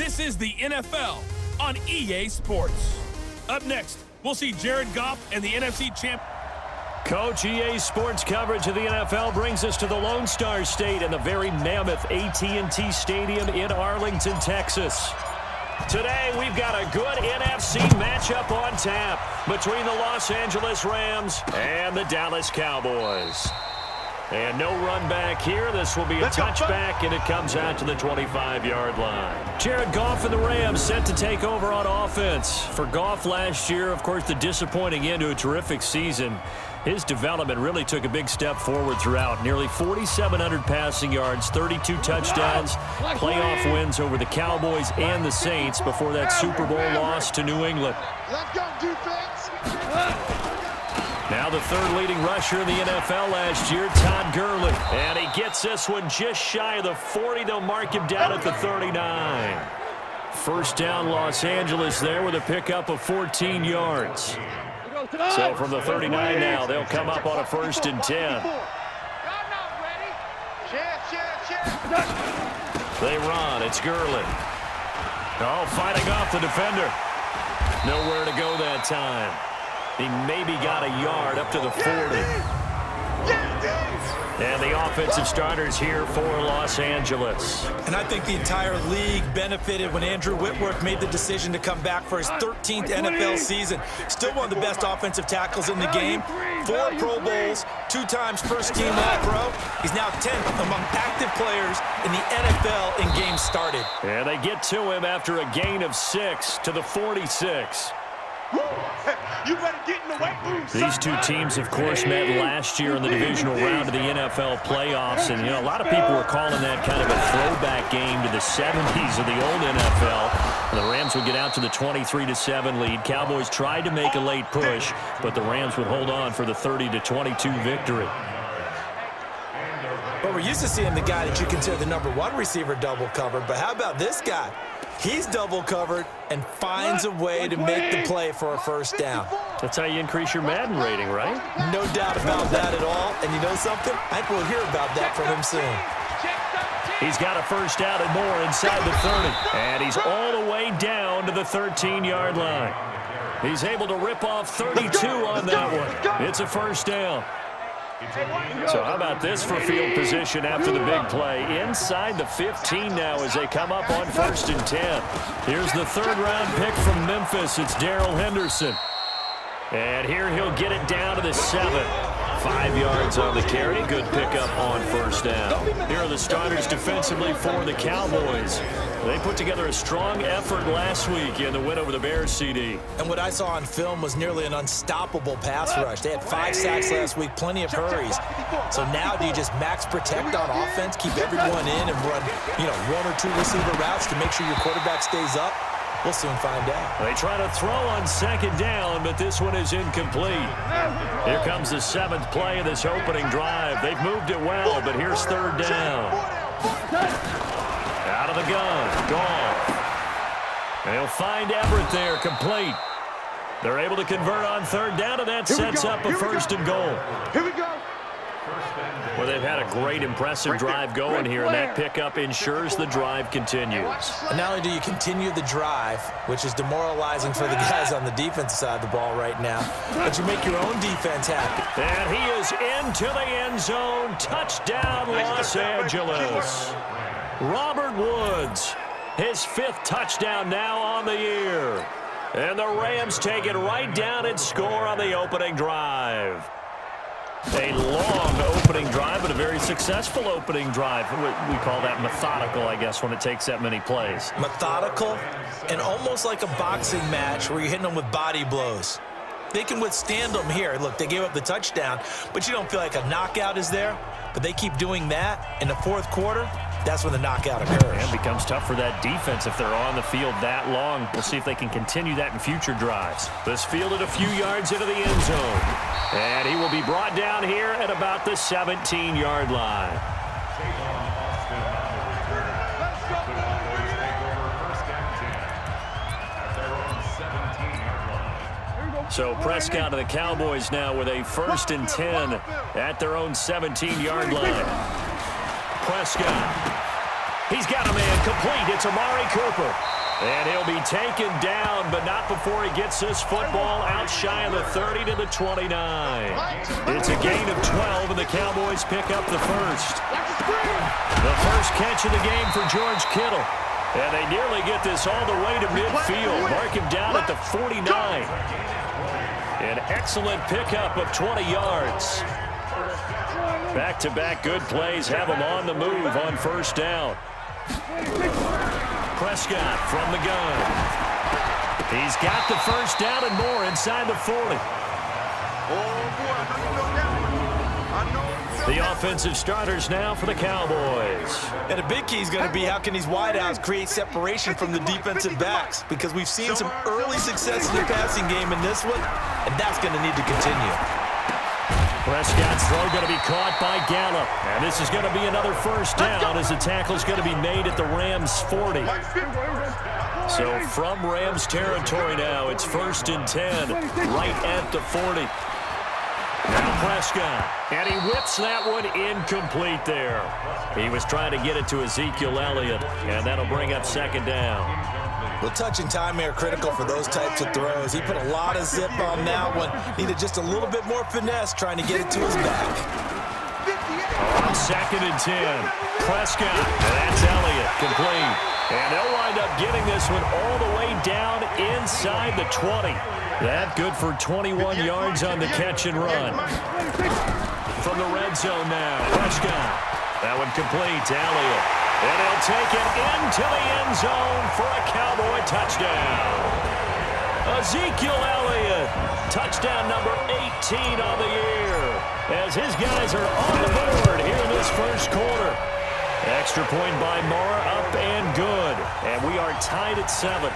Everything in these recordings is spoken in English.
This is the NFL on EA Sports. Up next, we'll see Jared Goff and the NFC champ. Coach, EA Sports coverage of the NFL brings us to the Lone Star State and the very mammoth AT&T Stadium in Arlington, Texas. Today, we've got a good NFC matchup on tap between the Los Angeles Rams and the Dallas Cowboys. And no run back here. This will be a touchback, and it comes out to the 25-yard line. Jared Goff and the Rams set to take over on offense. For Goff last year, of course, the disappointing end to a terrific season. His development really took a big step forward throughout. Nearly 4,700 passing yards, 32 touchdowns, playoff wins over the Cowboys and the Saints before that Super Bowl loss to New England. Let's go, defense. Now the third leading rusher in the NFL last year, Todd Gurley. And he gets this one just shy of the 40. They'll mark him down at the 39. First down, Los Angeles there with a pickup of 14 yards. So from the 39 now, they'll come up on a 1st and 10. They run. It's Gurley. Oh, fighting off the defender. Nowhere to go that time. He maybe got a yard up to the 40. And the offensive starters here for Los Angeles. And I think the entire league benefited when Andrew Whitworth made the decision to come back for his 13th NFL season. Still one of the best offensive tackles in the game. 4 Pro Bowls, 2 times first-team All-Pro. He's now 10th among active players in the NFL in games started. And they get to him after a gain of 6 to the 46. You better get in the way. These two teams, of course, met last year in the divisional round of the NFL playoffs. And, you know, a lot of people were calling that kind of a throwback game to the 70s of the old NFL. And the Rams would get out to the 23-7 lead. Cowboys tried to make a late push, but the Rams would hold on for the 30-22 victory. But we're used to seeing the guy that you consider the #1 receiver double covered. But how about this guy? He's double covered and finds a way to make the play for a first down. That's how you increase your Madden rating, right? No doubt about that at all. And you know something? I think we'll hear about that from him soon. He's got a first down and more inside the 30. And he's all the way down to the 13-yard line. He's able to rip off 32 on that one. It's a first down. So how about this for field position after the big play? Inside the 15 now as they come up on 1st and 10. Here's the 3rd-round pick from Memphis. It's Darrell Henderson. And here he'll get it down to the 7. 5 yards on the carry. Good pickup on 1st down. Here are the starters defensively for the Cowboys. They put together a strong effort last week in the win over the Bears, CD. And what I saw on film was nearly an unstoppable pass rush. They had 5 sacks last week, plenty of hurries. So now do you just max protect on offense, keep everyone in, and run, 1 or 2 receiver routes to make sure your quarterback stays up? We'll soon find out. They try to throw on 2nd down, but this one is incomplete. Here comes the 7th play of this opening drive. They've moved it well, but here's 3rd down. Out of the gun, Goff. They'll find Everett there, complete. They're able to convert on 3rd down, and that sets up a 1st and goal. Here we go. Well, they've had a great, impressive drive going here, and that pickup ensures the drive continues. And not only do you continue the drive, which is demoralizing for the guys on the defensive side of the ball right now, but you make your own defense happy. And he is into the end zone. Touchdown, Los Angeles. Robert Woods, his 5th touchdown now on the year. And the Rams take it right down and score on the opening drive. A long opening drive, but a very successful opening drive. We call that methodical, I guess, when it takes that many plays. Methodical and almost like a boxing match where you're hitting them with body blows. They can withstand them here. Look, they gave up the touchdown, but you don't feel like a knockout is there. But they keep doing that in the 4th quarter. That's when the knockout occurs. And it becomes tough for that defense if they're on the field that long. We'll see if they can continue that in future drives. This fielded a few yards into the end zone. And he will be brought down here at about the 17-yard line. So Prescott and the Cowboys now with a 1st and 10 at their own 17-yard line. Prescott He's got a man complete. It's Amari Cooper. And he'll be taken down, but not before he gets this football out shy of the 30 to the 29. It's a gain of 12, and the Cowboys pick up the first. The first catch of the game for George Kittle. And they nearly get this all the way to midfield. Mark him down at the 49. An excellent pickup of 20 yards. Back-to-back good plays have him on the move on first down. Prescott from the gun. He's got the first down and more inside the 40. The offensive starters now for the Cowboys. And a big key is going to be how can these wideouts create separation from the defensive backs, because we've seen some early success in the passing game in this one, and that's going to need to continue. Prescott's throw going to be caught by Gallup. And this is going to be another first down as the tackle's going to be made at the Rams' 40. So from Rams territory now, it's 1st and 10, right at the 40. Now Prescott, and he whips that one incomplete there. He was trying to get it to Ezekiel Elliott, and that'll bring up 2nd down. Well, touch and time are critical for those types of throws. He put a lot of zip on that one. Needed just a little bit more finesse trying to get it to his back. On 2nd and 10, Prescott, and that's Elliott, complete. And they'll wind up getting this one all the way down inside the 20. That good for 21 yards on the catch and run. From the red zone now, Prescott. That one complete to Elliott. And he'll take it into the end zone for a Cowboy touchdown. Ezekiel Elliott, touchdown number 18 on the year, as his guys are on the board here in this first quarter. Extra point by Moore, up and good. And we are tied at 7.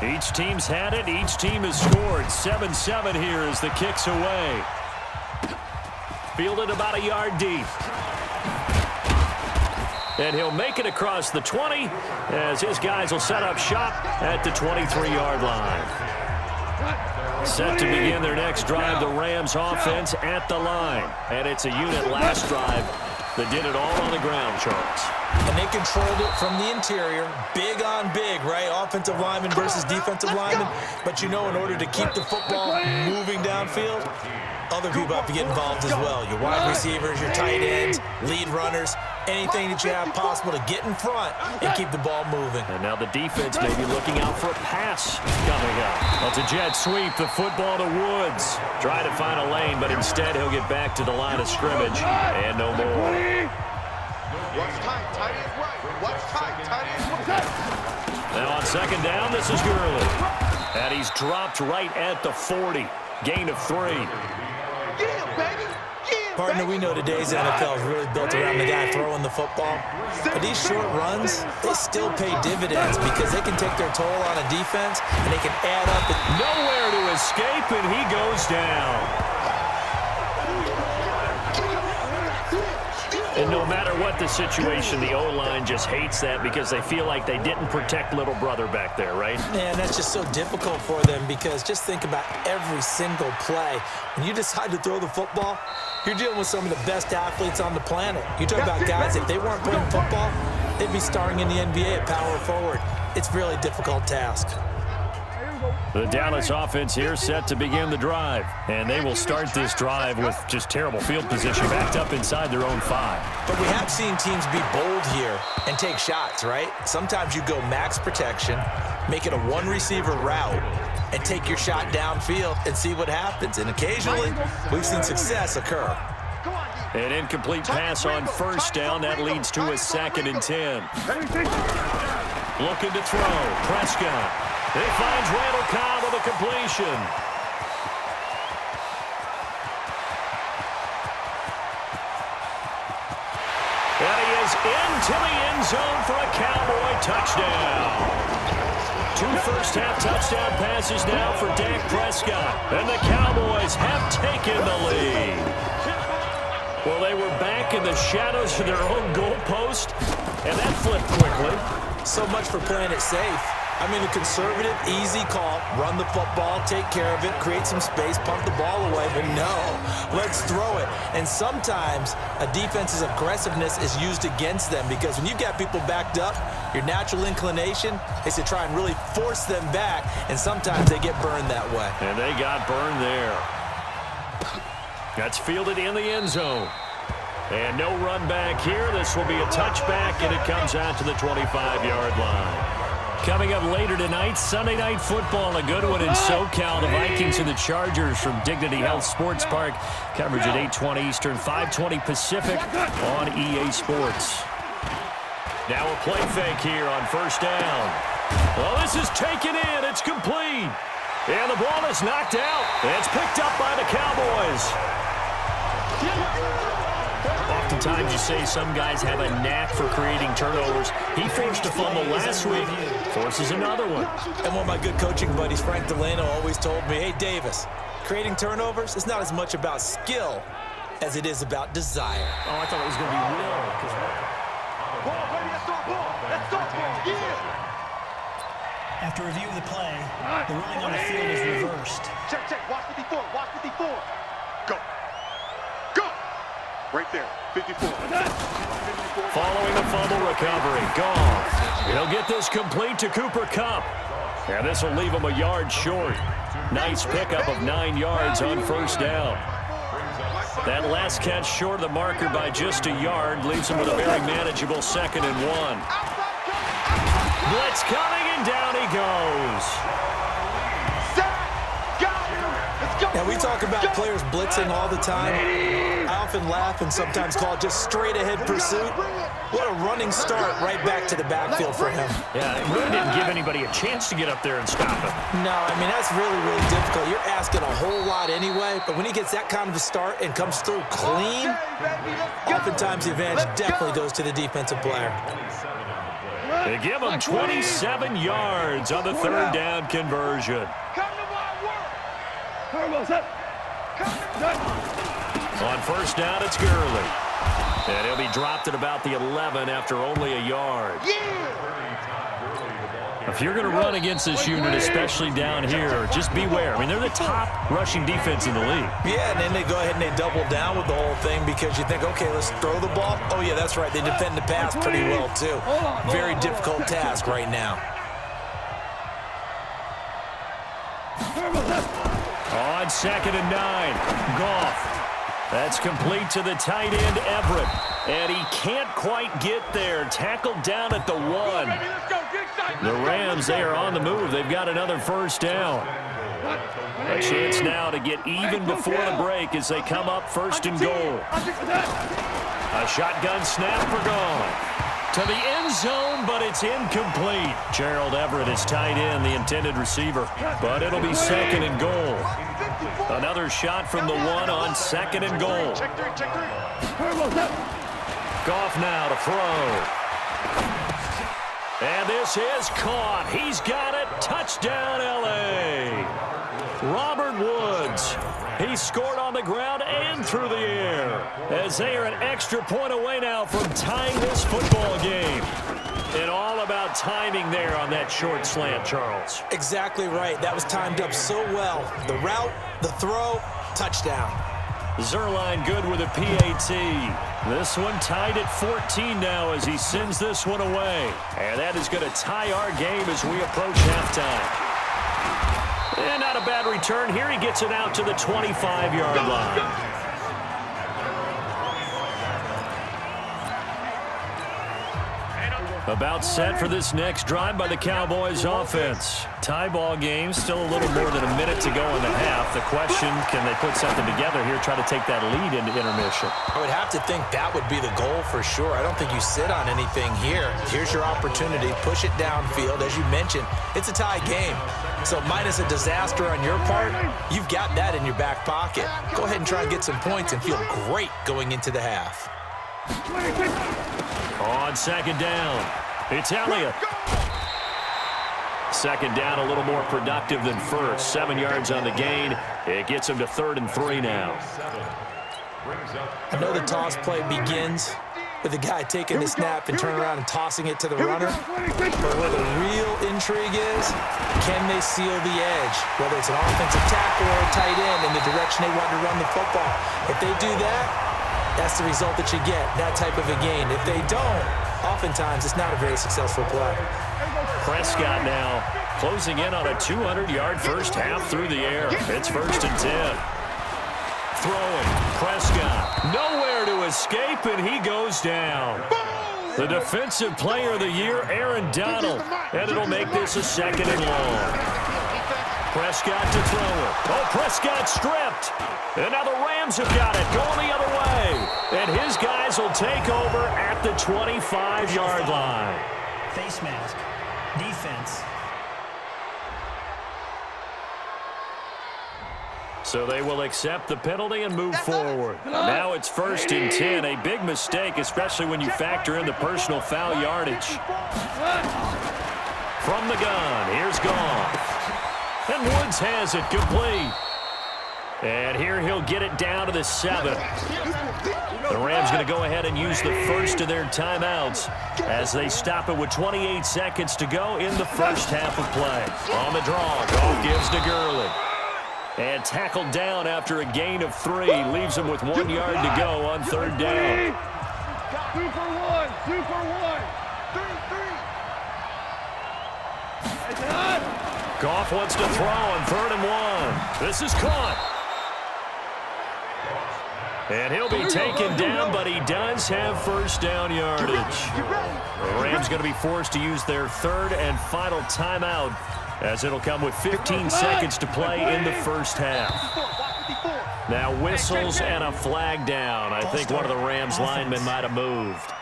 Each team's had it. Each team has scored. 7-7 here as the kick's away. Fielded about a yard deep. And he'll make it across the 20 as his guys will set up shop at the 23-yard line. Set to begin their next drive, the Rams offense at the line. And it's a unit last drive that did it all on the ground, Charles. And they controlled it from the interior. Big on big, right? Offensive lineman versus defensive lineman. But you know, in order to keep the football moving downfield, other people have to get involved as well. Your wide receivers, your tight ends, lead runners, anything that you have possible to get in front and keep the ball moving. And now the defense may be looking out for a pass coming up. That's a jet sweep, the football to Woods. Try to find a lane, but instead he'll get back to the line of scrimmage and no more. What's tight? Tight is right. What's tight? Tight is right. Now on 2nd down, this is Gurley. And he's dropped right at the 40. Gain of 3. Partner, we know today's NFL is really built around the guy throwing the football. But these short runs, they still pay dividends because they can take their toll on a defense and they can add up. Nowhere to escape, and he goes down. And no matter what the situation, the O-line just hates that because they feel like they didn't protect little brother back there, right? Man, that's just so difficult for them because just think about every single play. When you decide to throw the football, you're dealing with some of the best athletes on the planet. You talk about guys, if they weren't playing football, they'd be starring in the NBA at power forward. It's a really difficult task. The Dallas offense here set to begin the drive. And they will start this drive with just terrible field position backed up inside their own 5. But we have seen teams be bold here and take shots, right? Sometimes you go max protection, make it a one-receiver route, and take your shot downfield and see what happens. And occasionally, we've seen success occur. An incomplete pass on first down. That leads to a 2nd and 10. Looking to throw. Prescott. He finds Randall Cobb with a completion. And he is into the end zone for a Cowboy touchdown. 2 first-half touchdown passes now for Dak Prescott. And the Cowboys have taken the lead. Well, they were back in the shadows of their own goalpost, and that flipped quickly. So much for playing it safe. I mean, a conservative, easy call. Run the football, take care of it, create some space, pump the ball away. But no, let's throw it. And sometimes a defense's aggressiveness is used against them because when you've got people backed up, your natural inclination is to try and really force them back, and sometimes they get burned that way. And they got burned there. That's fielded in the end zone. And no run back here. This will be a touchback, and it comes out to the 25-yard line. Coming up later tonight, Sunday Night Football, a good one in SoCal. The Vikings and the Chargers from Dignity Health Sports Park. Coverage at 8:20 Eastern, 5:20 Pacific on EA Sports. Now a play fake here on first down. Well, this is taken in. It's complete. And the ball is knocked out. It's picked up by the Cowboys. Oftentimes you say some guys have a knack for creating turnovers. He forced a fumble last week, forces another one. And one of my good coaching buddies, Frank Delano, always told me, hey, Davis, creating turnovers is not as much about skill as it is about desire. Oh, I thought it was going to be will. Ball, baby, let's start ball. Let's start ball. Yeah. After review of the play, the ruling on the field is reversed. Check, check. Watch 54. Watch 54. Go. Go. Right there. 54. Following the fumble recovery, Goff. He'll get this complete to Cooper Kupp. And this will leave him a yard short. Nice pickup of 9 yards on first down. That last catch short of the marker by just a yard leaves him with a very manageable 2nd and 1. Blitz coming, and down he goes. Now, we talk about players blitzing all the time. I often laugh and sometimes call it just straight-ahead pursuit. What a running start right back to the backfield for him. Yeah, it really didn't give anybody a chance to get up there and stop him. No, I mean, that's really, really difficult. You're asking a whole lot anyway, but when he gets that kind of a start and comes through clean, oftentimes the advantage definitely goes to the defensive player. They give him 27 yards on the 3rd down conversion. On first down, it's Gurley. And he'll be dropped at about the 11 after only a yard. If you're going to run against this unit, especially down here, just beware. I mean, they're the top rushing defense in the league. Yeah, and then they go ahead and they double down with the whole thing because you think, okay, let's throw the ball. Oh, yeah, that's right. They defend the pass pretty well, too. Very difficult task right now. On 2nd and 9, Goff. That's complete to the tight end, Everett. And he can't quite get there. Tackled down at the 1. The Rams, they are on the move. They've got another first down. A chance now to get even before the break as they come up 1st and goal. A shotgun snap for Goff. To the end zone, but it's incomplete. Gerald Everett is tight end, the intended receiver. But it'll be 2nd and goal. Another shot from the 1 on 2nd and goal. Goff now to throw. And this is caught. He's got it. Touchdown, L.A. Robert Woods. He scored on the ground and through the air as they are an extra point away now from tying this football game. And all about timing there on that short slant, Charles. Exactly right. That was timed up so well. The route, the throw, touchdown. Zerline good with a PAT. This one tied at 14 now as he sends this one away. And that is going to tie our game as we approach halftime. And not a bad return here. He gets it out to the 25-yard line. About set for this next drive by the Cowboys offense. Tie ball game, still a little more than a minute to go in the half. The question, can they put something together here, try to take that lead into intermission? I would have to think that would be the goal for sure. I don't think you sit on anything here. Here's your opportunity. Push it downfield. As you mentioned, it's a tie game. So minus a disaster on your part, you've got that in your back pocket. Go ahead and try and get some points and feel great going into the half. On 2nd down, it's Elliott. 2nd down, a little more productive than first. 7 yards on the gain. It gets him to 3rd and 3 now. I know the toss play begins with the guy taking the snap and turning around and tossing it to the runner. But where the real intrigue is, can they seal the edge, whether it's an offensive tackle or a tight end in the direction they want to run the football. If they do that, that's the result that you get, that type of a gain. If they don't, oftentimes it's not a very successful play. Prescott now closing in on a 200-yard first half through the air. It's 1st and 10. Throwing, Prescott, nowhere to escape, and he goes down. The Defensive Player of the Year, Aaron Donald, and it'll make this a 2nd and long. Prescott to throw it. Oh, Prescott stripped. And now the Rams have got it, going the other way. And his guys will take over at the 25-yard line. Face mask. Defense. So they will accept the penalty and move forward. Now it's 1st and 10. A big mistake, especially when you factor in the personal foul yardage. From the gun, here's Goff. And Woods has it complete. And here he'll get it down to the 7. The Rams going to go ahead and use the first of their timeouts as they stop it with 28 seconds to go in the first half of play. On the draw, Goff gives to Gurley. And tackled down after a gain of 3. Leaves him with 1 yard to go on 3rd down. 2 for 1. 2 for 1. 3. Goff wants to throw on 3rd and 1. This is caught. And he'll be taken down, but he does have first down yardage. The Rams going to be forced to use their 3rd and final timeout, as it'll come with 15 seconds to play in the first half. Now whistles and a flag down. I think one of the Rams linemen might have moved.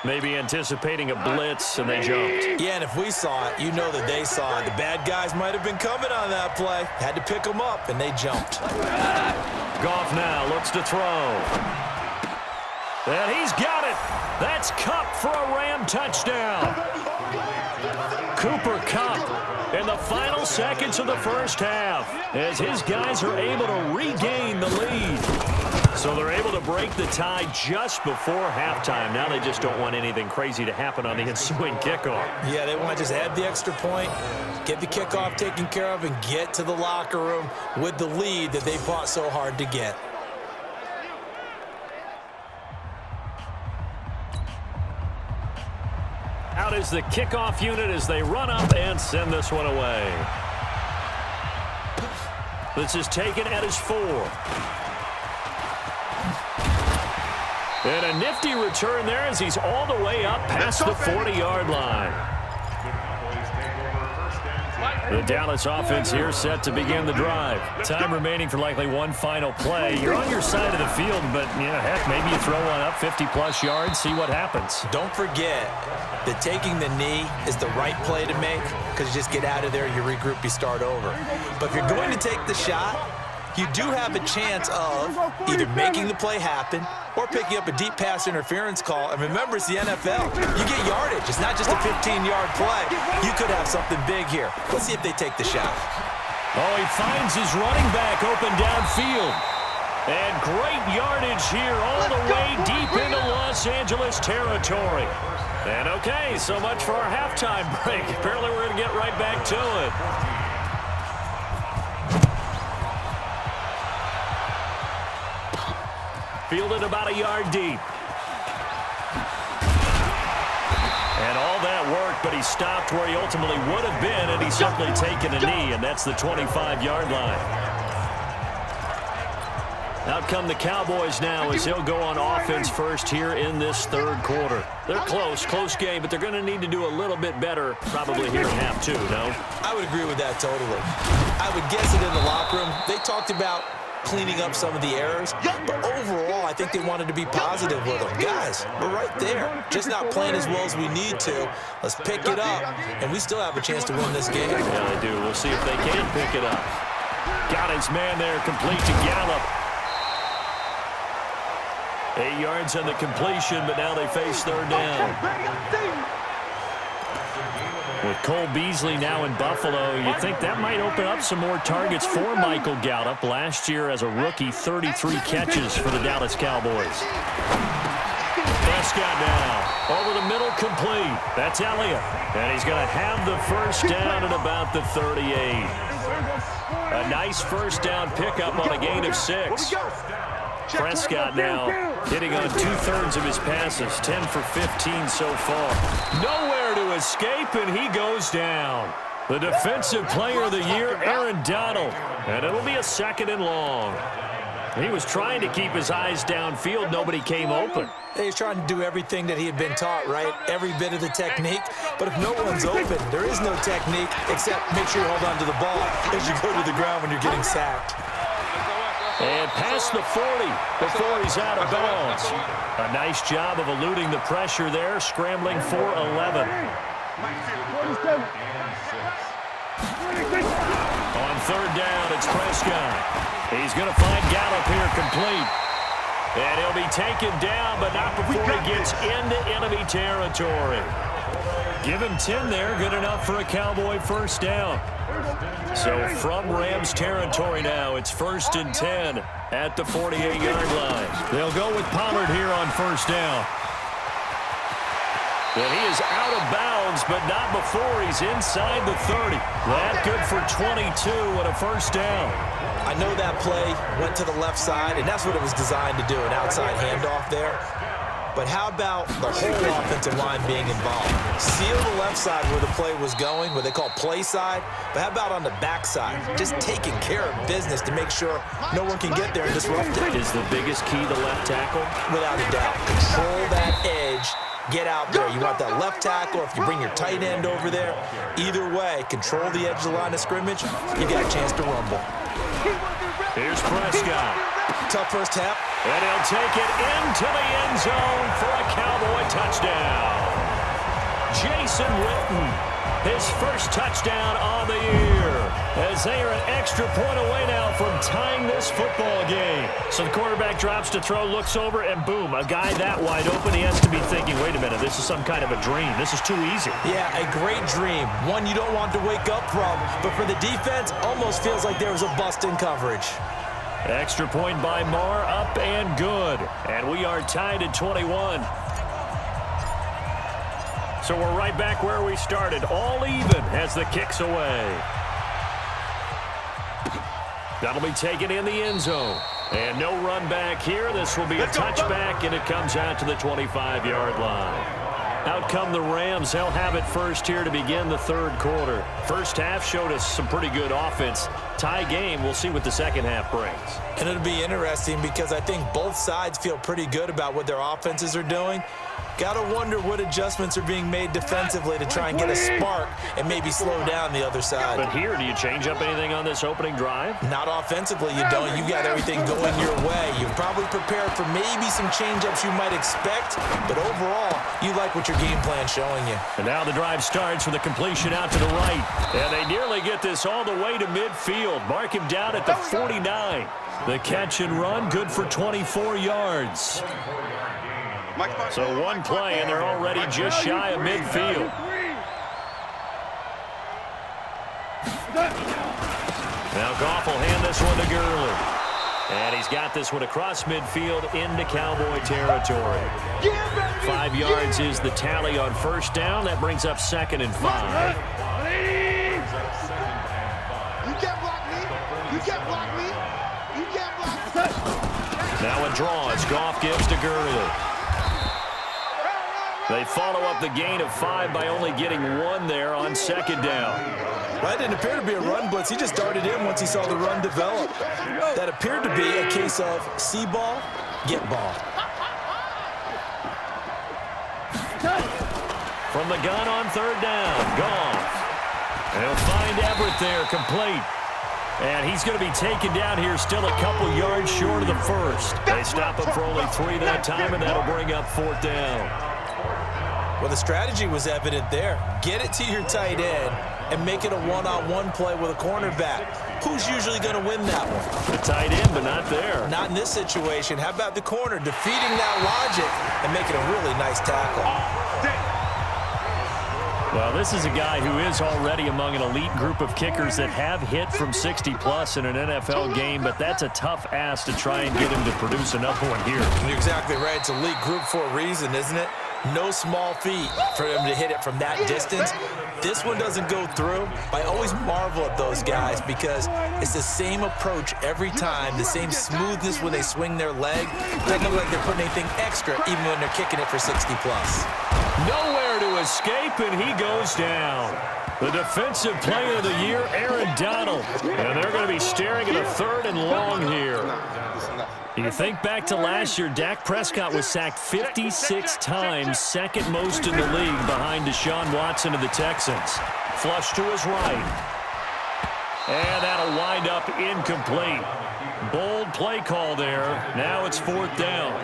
Maybe anticipating a blitz, and they jumped. Yeah, and if we saw it, you know that they saw it. The bad guys might have been coming on that play. Had to pick them up, and they jumped. Goff now looks to throw. And he's got it. That's Kupp for a Ram touchdown. Cooper Kupp in the final seconds of the first half as his guys are able to regain the lead. So they're able to break the tie just before halftime. Now they just don't want anything crazy to happen on the ensuing kickoff. Yeah, they want to just add the extra point, get the kickoff taken care of, and get to the locker room with the lead that they fought so hard to get. Out is the kickoff unit as they run up and send this one away. This is taken at his 4. And a nifty return there as he's all the way up past the 40-yard line. The Dallas offense here set to begin the drive. Time remaining for likely one final play. You're on your side of the field, but, heck, maybe you throw one up 50-plus yards, see what happens. Don't forget that taking the knee is the right play to make because you just get out of there, you regroup, you start over. But if you're going to take the shot, you do have a chance of either making the play happen or picking up a deep pass interference call. And remember, it's the NFL. You get yardage. It's not just a 15-yard play. You could have something big here. Let's see if they take the shot. Oh, he finds his running back open downfield. And great yardage here all the way deep into Los Angeles territory. And okay, so much for our halftime break. Apparently we're going to get right back to it. Fielded about a yard deep. And all that worked, but he stopped where he ultimately would have been, and he's simply taken a knee, and that's the 25-yard line. Out come the Cowboys now as they'll go on offense first here in this 3rd quarter. They're close game, but they're going to need to do a little bit better probably here in half 2, no? I would agree with that totally. I would guess it in the locker room. They talked about cleaning up some of the errors, but overall, I think they wanted to be positive with them. Guys, we're right there. Just not playing as well as we need to. Let's pick it up, and we still have a chance to win this game. Yeah, they do. We'll see if they can pick it up. Got his man there, complete to Gallup. 8 yards on the completion, but now they face 3rd down. With Cole Beasley now in Buffalo, you think that might open up some more targets for Michael Gallup. Last year as a rookie, 33 catches for the Dallas Cowboys. Prescott now. Over the middle, complete. That's Elliott. And he's going to have the first down at about the 38. A nice first down pickup on a gain of 6. Prescott now hitting on 2/3 of his passes, 10 for 15 so far. Nowhere to escape, and he goes down. The defensive player of the year, Aaron Donald. And it'll be a 2nd and long. He was trying to keep his eyes downfield. Nobody came open. He's trying to do everything that he had been taught, right? Every bit of the technique. But if no one's open, there is no technique except make sure you hold on to the ball as you go to the ground when you're getting sacked. And past the 40 before he's out of bounds. A nice job of eluding the pressure there, scrambling for 11. On 3rd down, it's Prescott. He's going to find Gallup here complete. And he'll be taken down, but not before he gets into enemy territory. Give him 10 there, good enough for a Cowboy first down. So from Rams territory now, it's 1st and 10 at the 48-yard line. They'll go with Pollard here on first down. And he is out of bounds, but not before he's inside the 30. That good for 22 and a first down. I know that play went to the left side, and that's what it was designed to do, an outside handoff there. But how about the whole offensive line being involved? Seal the left side where the play was going, what they call play side. But how about on the back side? Just taking care of business to make sure no one can get there and disrupt it. Is the biggest key the left tackle? Without a doubt. Control that edge. Get out there. You want that left tackle. If you bring your tight end over there, either way, control the edge of the line of scrimmage, you got a chance to rumble. Here's Prescott. Tough first half. And he'll take it into the end zone for a Cowboy touchdown. Jason Witten, his first touchdown on the year, as they are an extra point away now from tying this football game. So the quarterback drops to throw, looks over, and boom, a guy that wide open, he has to be thinking, wait a minute, this is some kind of a dream. This is too easy. Yeah, a great dream. One you don't want to wake up from. But for the defense, almost feels like there was a bust in coverage. Extra point by Marr, up and good. And we are tied at 21. So we're right back where we started, all even as the kick's away. That'll be taken in the end zone. And no run back here. This will be a touchback, and it comes out to the 25-yard line. Out come the Rams. They'll have it first here to begin the 3rd quarter. First half showed us some pretty good offense. Tie game. We'll see what the second half brings. And it'll be interesting because I think both sides feel pretty good about what their offenses are doing. Got to wonder what adjustments are being made defensively to try and get a spark and maybe slow down the other side. But here, do you change up anything on this opening drive? Not offensively, you don't. You got everything going your way. You're probably prepared for maybe some change-ups you might expect, but overall, you like what your game plan's showing you. And now the drive starts with a completion out to the right. And they nearly get this all the way to midfield. Mark him down at the 49. The catch and run, good for 24 yards. So one play, and they're already just shy of midfield. Now Goff will hand this one to Gurley. And he's got this one across midfield into Cowboy territory. 5 yards is the tally on first down. That brings up 2nd and 5. You can't block me. You can't block me. You can't block me. Now a draw as Goff gives to Gurley. They follow up the gain of 5 by only getting 1 there on 2nd down. That didn't appear to be a run blitz. He just darted in once he saw the run develop. That appeared to be a case of see ball, get ball. From the gun on 3rd down, Goff. And he'll find Everett there, complete. And he's going to be taken down here, still a couple yards short of the first. They stop him for only 3 that time, and that'll bring up 4th down. Well, the strategy was evident there. Get it to your tight end and make it a one-on-one play with a cornerback. Who's usually going to win that one? The tight end, but not there. Not in this situation. How about the corner defeating that logic and making a really nice tackle? Well, this is a guy who is already among an elite group of kickers that have hit from 60-plus in an NFL game, but that's a tough ask to try and get him to produce another one here. You're exactly right. It's elite group for a reason, isn't it? No small feat for him to hit it from that distance. This one doesn't go through. I always marvel at those guys because it's the same approach every time, the same smoothness when they swing their leg. Doesn't look like they're putting anything extra even when they're kicking it for 60-plus. Nowhere to escape, and he goes down. The defensive player of the year, Aaron Donald. And they're going to be staring at a 3rd and long here. You think back to last year, Dak Prescott was sacked 56 times, second most in the league behind Deshaun Watson of the Texans. Flush to his right. And that'll wind up incomplete. Bold play call there. Now it's 4th down.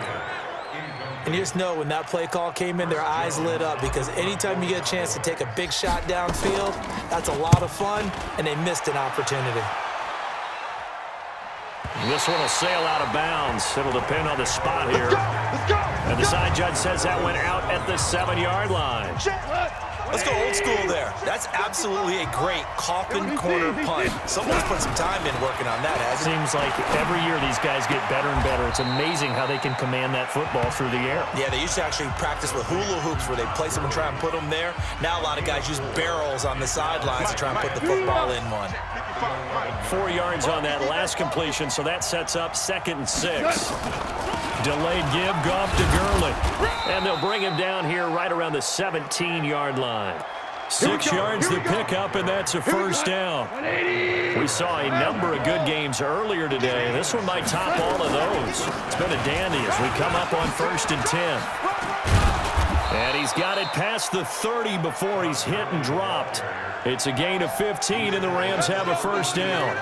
And you just know when that play call came in, their eyes lit up because anytime you get a chance to take a big shot downfield, that's a lot of fun, and they missed an opportunity. This one will sail out of bounds. It'll depend on the spot here. Let's go! And the side judge says that went out at the 7-yard line. Let's go old school there. That's absolutely a great coffin corner punt. Someone's put some time in working on that, hasn't Seems like every year these guys get better and better. It's amazing how they can command that football through the air. Yeah, they used to actually practice with hula hoops where they place them and try and put them there. Now a lot of guys use barrels on the sidelines to try and put the football in one. 4 yards on that last completion, so that sets up 2nd and 6. Delayed give, Goff to Gurley. And they'll bring him down here right around the 17-yard line. 6 yards to pick up, and that's a 1st down. We saw a number of good games earlier today. This one might top all of those. It's been a dandy as we come up on 1st and 10. And he's got it past the 30 before he's hit and dropped. It's a gain of 15, and the Rams have a 1st down.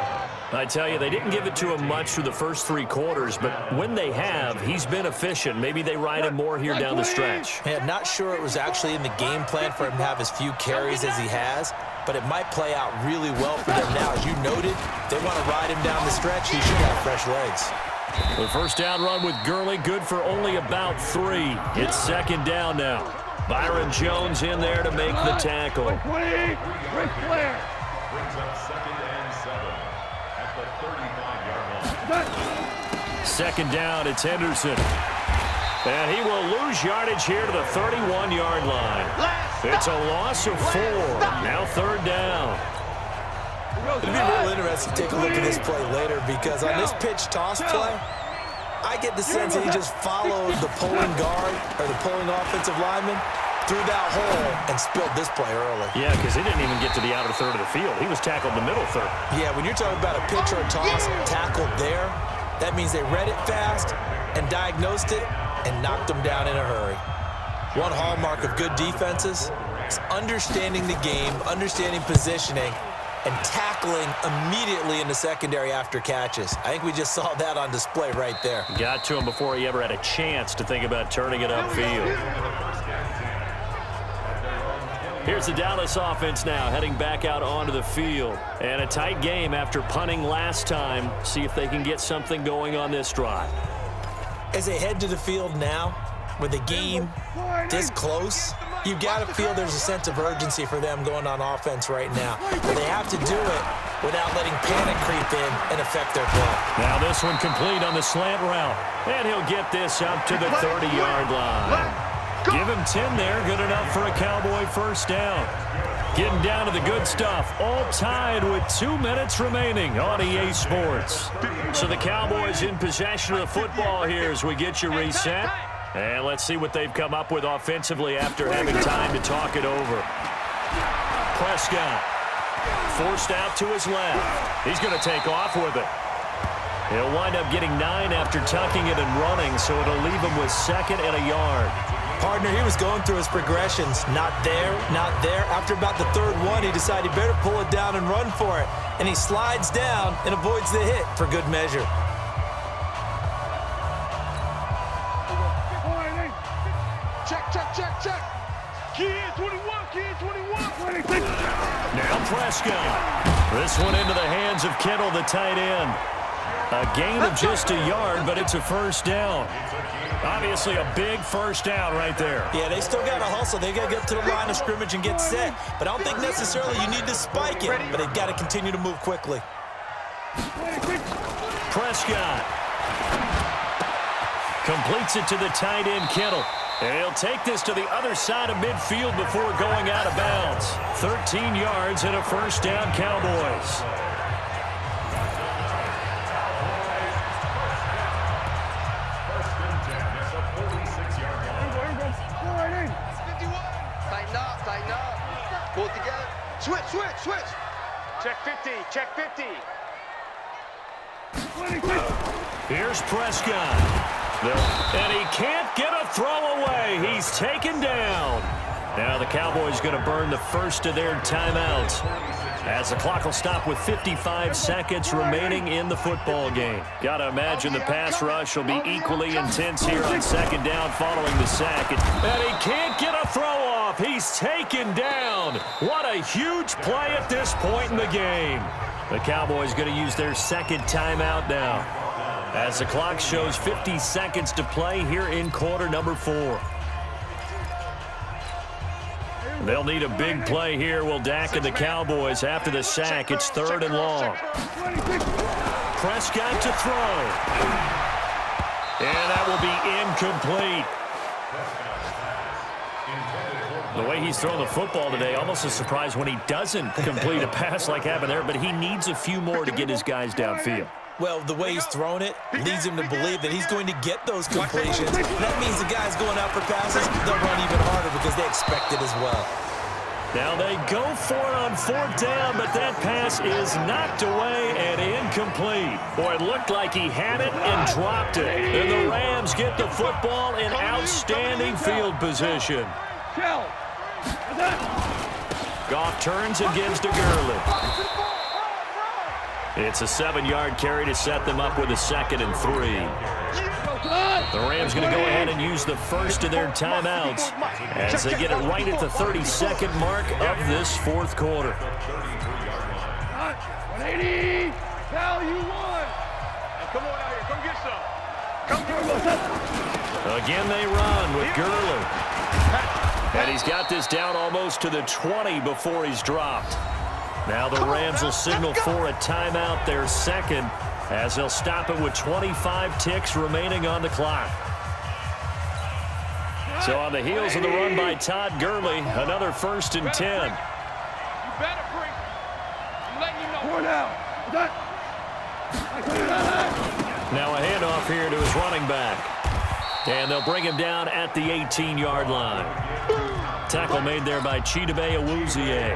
I tell you, they didn't give it to him much through the first 3 quarters, but when they have, he's been efficient. Maybe they ride him more here down the stretch. Hey, I'm not sure it was actually in the game plan for him to have as few carries as he has, but it might play out really well for them now. As you noted, if they want to ride him down the stretch, he should have fresh legs. The 1st down run with Gurley, good for only about 3. It's 2nd down now. Byron Jones in there to make the tackle. Second down, it's Henderson. And he will lose yardage here to the 31-yard line. It's a loss of 4. Now 3rd down. It'll be real interesting to take a look at this play later because on this pitch toss play, I get the sense that he just followed the pulling guard or the pulling offensive lineman through that hole and spilled this play early. Yeah, because he didn't even get to the outer third of the field. He was tackled in the middle third. Yeah, when you're talking about a pitch or a toss tackled there, that means they read it fast and diagnosed it and knocked them down in a hurry. One hallmark of good defenses is understanding the game, understanding positioning, and tackling immediately in the secondary after catches. I think we just saw that on display right there. Got to him before he ever had a chance to think about turning it upfield. Here's the Dallas offense now, heading back out onto the field. And a tight game after punting last time. See if they can get something going on this drive. As they head to the field now, with the game this close, you've got to feel there's a sense of urgency for them going on offense right now. But they have to do it without letting panic creep in and affect their play. Now this one complete on the slant route. And he'll get this up to the 30-yard line. Give him 10 there, good enough for a Cowboy 1st down. Getting down to the good stuff, all tied with 2 minutes remaining on EA Sports. So the Cowboys in possession of the football here as we get you reset. And let's see what they've come up with offensively after having time to talk it over. Prescott forced out to his left. He's going to take off with it. He'll wind up getting 9 after tucking it and running, so it'll leave him with 2nd and a yard. Partner, he was going through his progressions. Not there, not there. After about the 3rd one, he decided he better pull it down and run for it. And he slides down and avoids the hit for good measure. Check. Kid 21. Now Prescott. This one into the hands of Kittle, the tight end. A gain of just a yard, but it's a 1st down. Obviously a big first down right there. Yeah, they still got to hustle. They got to get to the line of scrimmage and get set. But I don't think necessarily you need to spike it. But they've got to continue to move quickly. Prescott completes it to the tight end, Kittle. And he'll take this to the other side of midfield before going out of bounds. 13 yards and a first down, Cowboys. Tighten up. Pull it together. Switch. Check 50, check 50. Here's Prescott. And he can't get a throw away. He's taken down. Now the Cowboys going to burn the first of their timeouts as the clock will stop with 55 seconds remaining in the football game. Got to imagine the pass rush will be equally intense here on second down following the sack. And he can't get a throw off. He's taken down. What a huge play at this point in the game. The Cowboys going to use their second timeout now as the clock shows 50 seconds to play here in quarter number 4. They'll need a big play here, will Dak and the Cowboys after the sack. It's 3rd and long. Prescott to throw. And that will be incomplete. The way he's thrown the football today, almost a surprise when he doesn't complete a pass like happened there, but he needs a few more to get his guys downfield. Well, the way he's thrown it leads him to believe that he's going to get those completions. That means the guys going out for passes, they'll run even harder because they expect it as well. Now they go for it on 4th down, but that pass is knocked away and incomplete. Boy, it looked like he had it and dropped it. And the Rams get the football in outstanding field position. Goff turns and gives to Gurley. It's a 7-yard carry to set them up with a 2nd and 3. The Rams going to go ahead and use the first of their timeouts as they get it right at the 32nd mark of this 4th quarter. 180. Cal, you won. Come on out here. Come get some. Again, they run with Gurley. And he's got this down almost to the 20 before he's dropped. Now the Rams will signal for a timeout, their second, as they'll stop it with 25 ticks remaining on the clock. So on the heels of the run by Todd Gurley, another 1st and 10. You better bring. I'm letting you know. Now a handoff here to his running back. And they'll bring him down at the 18-yard line. Tackle made there by Chidobe Awuzie.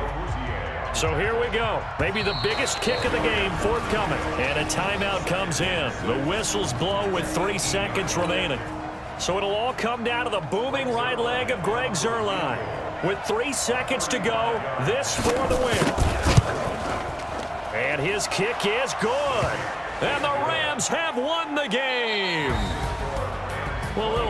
So here we go. Maybe the biggest kick of the game forthcoming. And a timeout comes in. The whistles blow with 3 seconds remaining. So it'll all come down to the booming right leg of Greg Zuerlein. With 3 seconds to go, this for the win. And his kick is good. And the Rams have won the game. Well, a little